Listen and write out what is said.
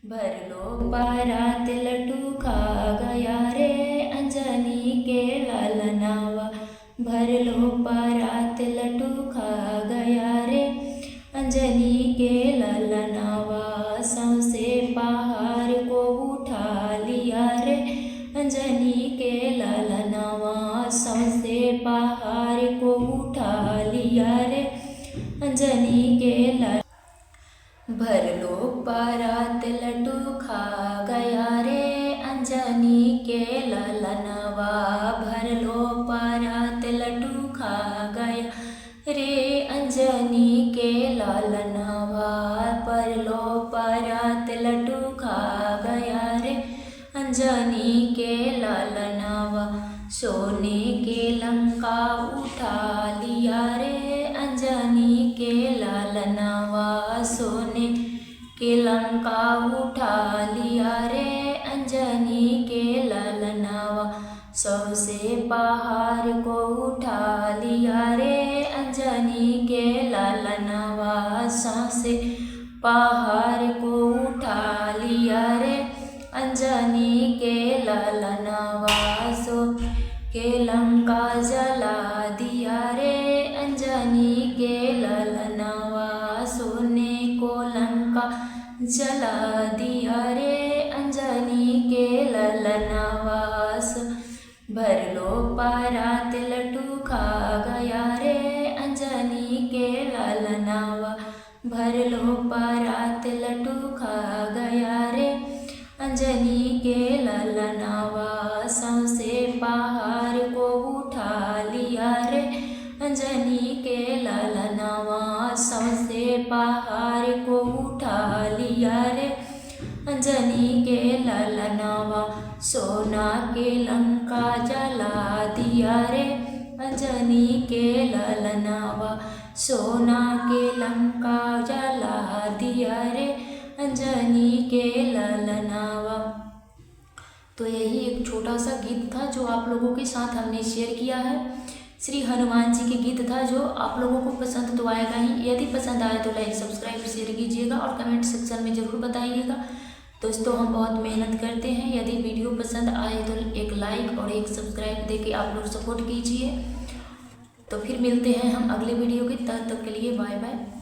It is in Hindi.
भर लो बारात लड्डू खा गया रे अंजनी के लालनावा। भर लो बारात लड्डू खा गया रे अंजनी के लालनावा। सौसे पहाड़ को उठा लिया रे अंजनी के लालनावा। सौसे पहाड़ को उठा लिया रे अंजनी के लाल। भर लो बारात लड्डू खा गया रे अंजनी के लालनवा। भर लो बारात लड्डू खा गया रे अंजनी के लालनवा। भर लो बारात लड्डू खा गया रे अंजनी के लालनवा। सोने के लंका उठा लिया रे अंजनी के लालनवा। सोने के लंका उठा लिया रे अंजनी के लालनवा। सौसे पहाड़ को उठा लिया रे अंजनी के लालनवा। सौसे पहाड़ को उठा लिया रे अंजनी के लालनवा। सो के लंका जला दिया रे अंजनी के लालनवा। सोने को लंका जला दिया रे अंजनी के लालनवा। भर लो बारात लड्डू खा गया रे अंजनी के लालनवा। भर लो बारात लड्डू खा गया रे अंजनी के लालनवा। सौसे पहाड़ को उठा लिया रे अंजनी के लालनवा। सौसे पहाड़ को उठा लिया रे अंजनी के लालनवा। सोना के लंका जला दिया रे अंजनी के लालनवा। सोना के लंका जला दिया रे अंजनी के लालनवा। तो यही एक छोटा सा गीत था जो आप लोगों के साथ हमने शेयर किया है। श्री हनुमान जी के गीत था जो आप लोगों को पसंद तो आएगा ही। यदि पसंद आए तो लाइक सब्सक्राइब शेयर कीजिएगा और कमेंट सेक्शन में ज़रूर बताइएगा। दोस्तों हम बहुत मेहनत करते हैं। यदि वीडियो पसंद आए तो एक लाइक और एक सब्सक्राइब देके आप लोग सपोर्ट कीजिए। तो फिर मिलते हैं हम अगले वीडियो के, तब तक के लिए बाय बाय।